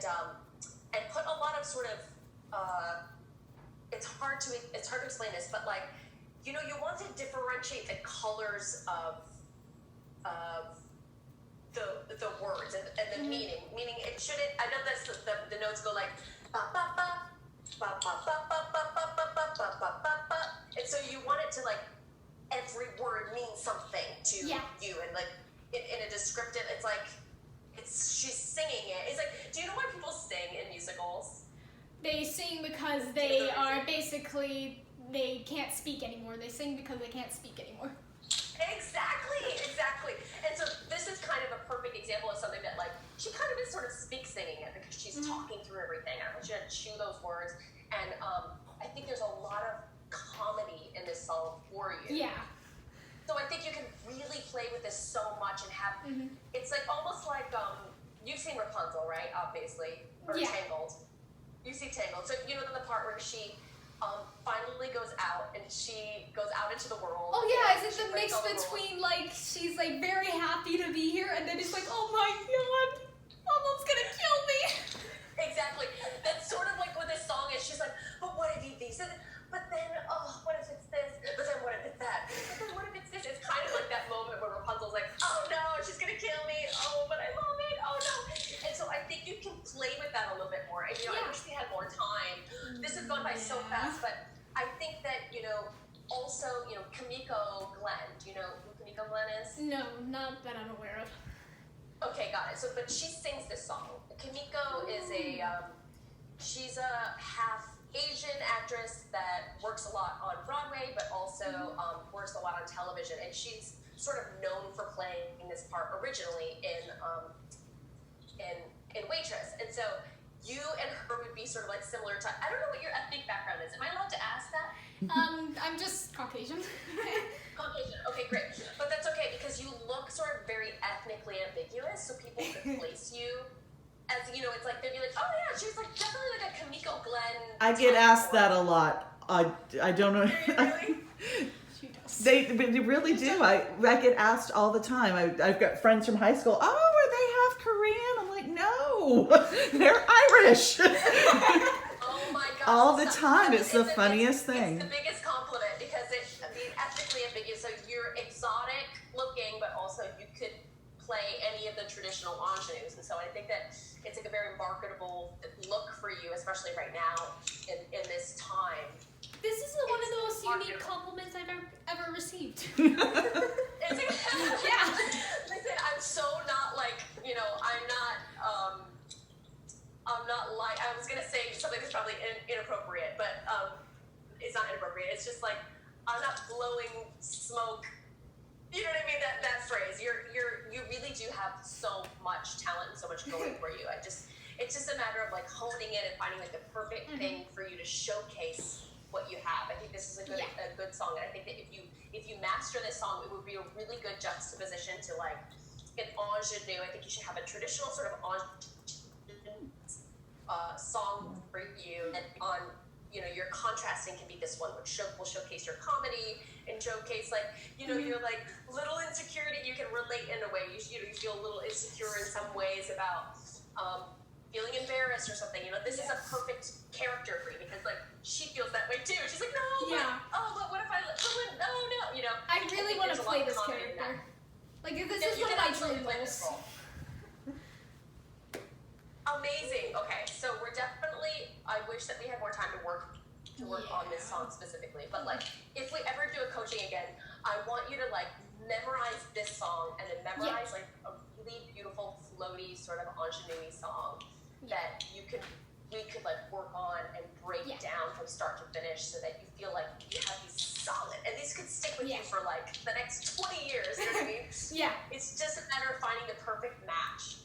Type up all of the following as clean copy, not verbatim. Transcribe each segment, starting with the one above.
and put a lot of sort of it's hard to explain this, but like, you want to differentiate the colors of the words and the meaning it shouldn't. I know that's the notes go like ba ba ba ba ba ba ba ba ba ba ba ba ba ba, and so you want it to like every word means something to you, and like in a descriptive, it's like she's singing it. It's like, do you know why people sing in musicals? They sing because they are basically, they can't speak anymore. They sing because they can't speak anymore. Exactly. And so this is kind of a perfect example of something that, like, she kind of is sort of singing it because she's talking through everything. I want you to chew those words. And I think there's a lot of comedy in this song for you. Yeah. So I think you can really play with this so much and have, it's like almost like, you've seen Rapunzel, right? Obviously. Or Tangled. You've seen Tangled. So you know the part where she finally goes out and she goes out into the world. Oh yeah, is it the mix between like she's like very happy to be here and then it's like, oh my god, Mom's gonna kill me. Exactly. That's sort of like what this song is. She's like, but what if he thinks it? But then, what if it's this? But then what if it's that? But then what if it's this? It's kind of like that moment where Rapunzel's like, oh no, she's gonna kill me. Oh, but I love it. Oh no. And so I think you can play with that a little bit more. And I wish we had more time. This has gone by so fast, but I think that, also, Kimiko Glenn. Do you know who Kimiko Glenn is? No, not that I'm aware of. Okay, got it. So, but she sings this song. Kimiko is she's a half Asian actress that works a lot on Broadway, but also works a lot on television. And she's sort of known for playing this part originally in Waitress. And so you and her would be sort of like similar to, I don't know what your ethnic background is. Am I allowed to ask that? I'm just Caucasian. Caucasian, okay, great. But that's okay because you look sort of very ethnically ambiguous, so people could place you as, it's like, they'd be like, oh yeah, she's like definitely like a Kimiko Glenn. I get asked that a lot. I don't know. Really? She does. They really do. I get asked all the time. I've got friends from high school. Oh, are they half Korean? I'm like, no, they're Irish. Oh my gosh. All the time. It's the funniest thing. It's the biggest compliment because ethnically ambiguous. So you're exotic looking, but also you could play any of the traditional ingenues. And so I think that it's like a very marketable look for you, especially right now in this time. This is one of the most unique compliments I've ever received. Is it? Yeah. Listen, I'm so not like, I'm not like, I was gonna say something that's probably inappropriate, but it's not inappropriate. It's just like, I'm not blowing smoke. You know what I mean? That phrase. You really do have so much talent and so much going for you. It's just a matter of like honing it and finding like the perfect thing for you to showcase what you have. I think this is a good song, and I think that if you master this song, it would be a really good juxtaposition to like an ingenue. I think you should have a traditional sort of ingenue song for you, and on your contrasting can be this one, which will showcase your comedy and showcase like your like little insecurity. You can relate in a way. You feel a little insecure in some ways about feeling embarrassed or something. This is a perfect character for you because like she feels that way too. She's like, no, but what if I no. I really want to play this character. Like this is one of my dream roles. Amazing. Okay, so we're definitely. I wish that we had more time to work on this song specifically. But like, if we ever do a coaching again, I want you to like memorize this song and then memorize like a really beautiful, floaty sort of ingenue song that we could like work on and break down from start to finish, so that you feel like you have these solid, and these could stick with you for like the next 20 years. You know what I mean? It's just a matter of finding the perfect match.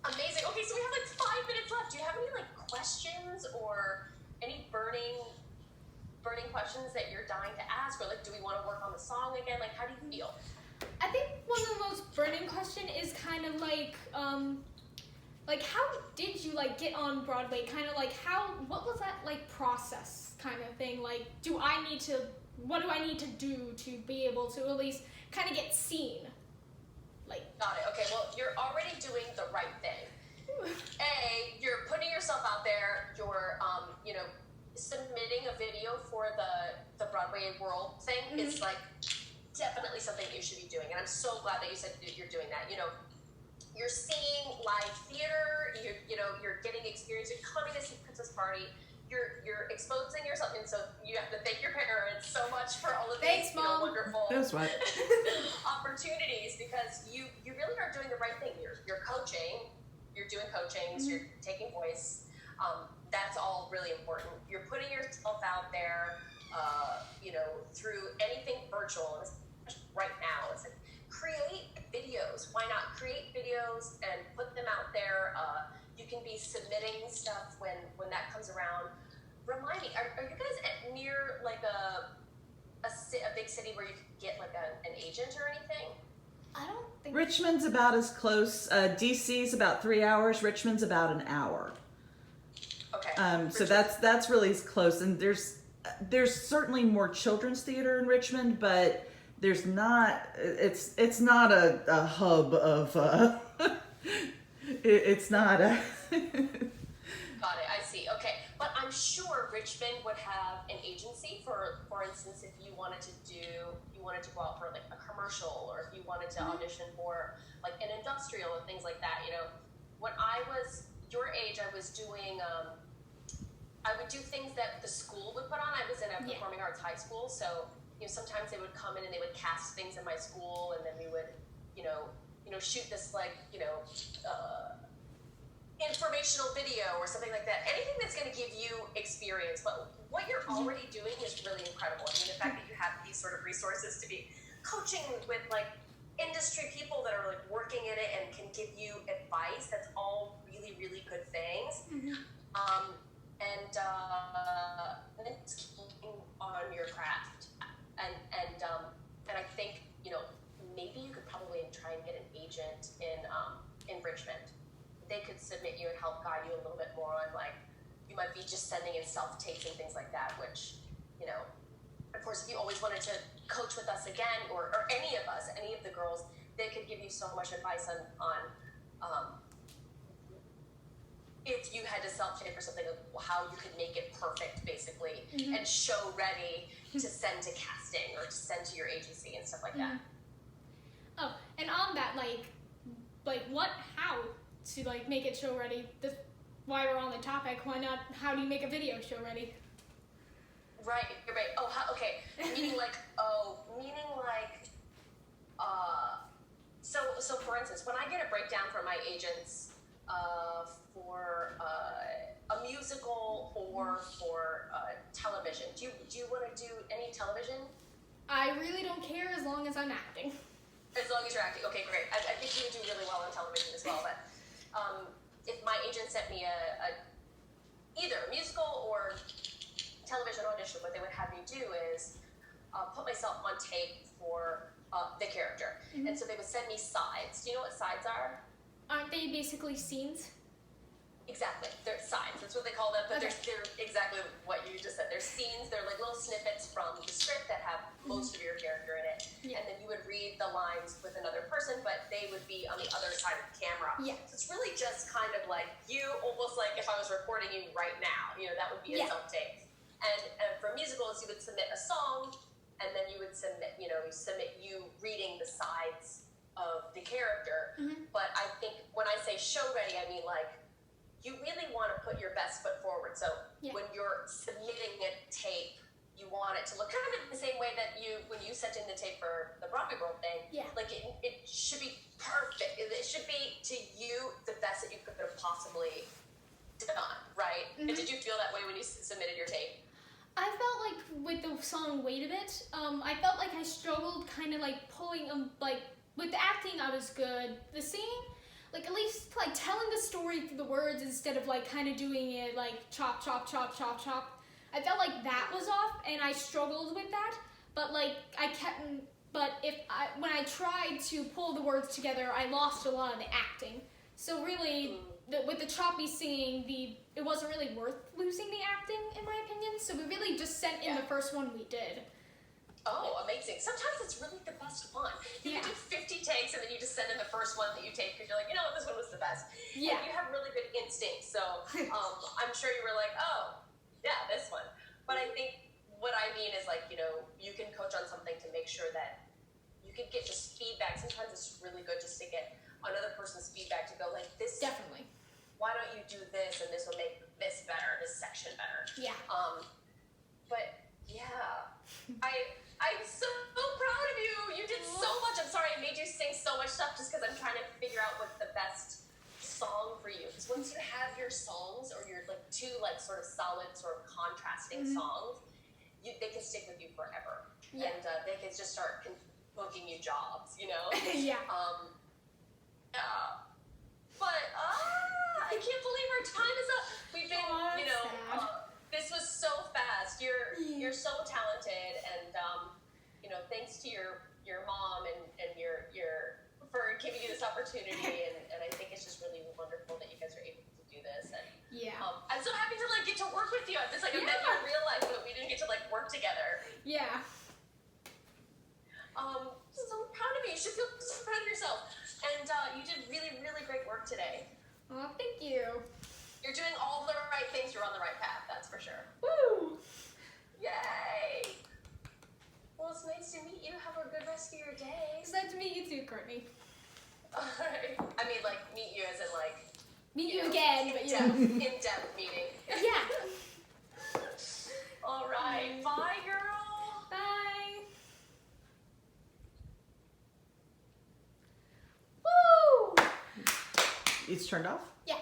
Amazing. Okay, so we have like 5 minutes left. Do you have any like questions or any burning questions that you're dying to ask, or like, do we want to work on the song again? Like, how do you feel? I think one of the most burning question is kind of like how did you like get on Broadway? Kind of like what was that like process kind of thing? Like, what do I need to do to be able to at least kind of get seen? Like, got it. Okay, well, you're already doing the right thing. Broadway world thing is like definitely something you should be doing. And I'm so glad that you said that you're doing that. You know, you're seeing live theater, you're getting experience, you're coming to see Princess Party, you're exposing yourself, and so you have to thank your parents so much for all of these wonderful That's right. opportunities, because you really are doing the right thing. You're coaching, you're doing coachings, you're taking voice. That's all really important. You're putting yourself out there, through anything virtual, and especially right now. It's like, create videos. Why not create videos and put them out there? You can be submitting stuff when that comes around. Remind me, are you guys near like a big city where you could get like an agent or anything? I don't think Richmond's about as close. DC's about 3 hours. Richmond's about an hour. Okay. So that's really close. And there's certainly more children's theater in Richmond, but there's not. It's not a hub of. It's not a. Got it. I see. Okay, but I'm sure Richmond would have an agency for instance, if you wanted to go out for like a commercial, or if you wanted to audition for like an industrial or things like that. You know, when I was your age, I was doing. I would do things that the school would put on. I was in a performing arts high school, so sometimes they would come in and they would cast things in my school, and then we would, shoot this like, informational video or something like that. Anything that's going to give you experience. But what you're already doing is really incredible. I mean, the fact that you have these sort of resources to be coaching with like industry people that are like working in it and can give you advice. That's all really, really good things. And then just keeping on your craft, and I think maybe you could probably try and get an agent in Richmond. They could submit you and help guide you a little bit more on, like, you might be just sending in self-tapes and things like that, which of course, if you always wanted to coach with us again, or any of us, any of the girls, they could give you so much advice on if you had to self-tape or something, how you could make it perfect, basically, and show ready to send to casting or to send to your agency and stuff like that. Oh, and on that, how to like make it show ready? While we're on the topic, why not? How do you make a video show ready? Right, you're right. Oh, okay. Meaning like. So for instance, when I get a breakdown from my agents for a musical or for television, do you want to do any television? I really don't care as long as I'm acting. As long as you're acting, okay, great. I think you would do really well on television as well. But if my agent sent me either a musical or television audition, what they would have me do is put myself on tape for the character. And so they would send me sides. Do you know what sides are? Aren't they basically scenes? Exactly. They're sides. That's what they call them. But they're exactly what you just said. They're scenes. They're like little snippets from the script that have most of your character in it. Yeah. And then you would read the lines with another person, but they would be on the other side of the camera. Yeah. So it's really just kind of like you, almost like if I was recording you right now. That would be a self-tape. And for musicals, you would submit a song, and then you would submit you reading the sides of the character. But I think when I say show ready, I mean like you really want to put your best foot forward. So when you're submitting a tape, you want it to look kind of the same way that when you sent in the tape for the Broadway World thing. Yeah. Like it should be perfect. It should be to you the best that you could have possibly done, right? And did you feel that way when you submitted your tape? I felt like with the song Wait a Bit, I felt like I struggled kind of like pulling, like with the acting I was good. The singing, like at least like telling the story through the words instead of like kind of doing it like chop, chop, chop, chop, chop. I felt like that was off and I struggled with that. But like when I tried to pull the words together, I lost a lot of the acting. So really, with the choppy singing, it wasn't really worth losing the acting, in my opinion. So we really just sent in the first one we did. Oh, amazing. Sometimes it's really the best one. You can do 50 takes and then you just send in the first one that you take because you're like, what, this one was the best. Yeah. And you have really good instincts. So I'm sure you were like, oh, yeah, this one. But I think what I mean is like, you can coach on something to make sure that you can get just feedback. Sometimes it's really good just to get another person's feedback to go like, this, Definitely. why don't you do this, and this will make this better, this section better. Yeah. But yeah, I'm so proud of you. You did so much. I'm sorry I made you sing so much stuff just because I'm trying to figure out what's the best song for you. Because once you have your songs or your like two like sort of solid sort of contrasting songs, they can stick with you forever. Yeah. And they can just start booking you jobs, Yeah. Yeah. But I can't believe our time is up. We've been, sad. this was so fast. You're so talented, and thanks to your mom and your for giving you this opportunity, and I think it's just really wonderful that you guys are able to do this. And Yeah. I'm so happy to like get to work with you. I'm just like I met you in real life, but we didn't get to like work together. Yeah. So proud of you. You should feel so proud of yourself. And you did really, really great work today. Oh, thank you. You're doing all the right things. You're on the right path, that's for sure. Woo! Yay! Well, it's nice to meet you. Have a good rest of your day. It's nice to meet you too, Courtney. Alright. I mean, like, meet you as in, like... Meet you again, but yeah. In-depth meeting. Yeah. Alright. Bye, girl. Bye. Woo! It's turned off? Yeah.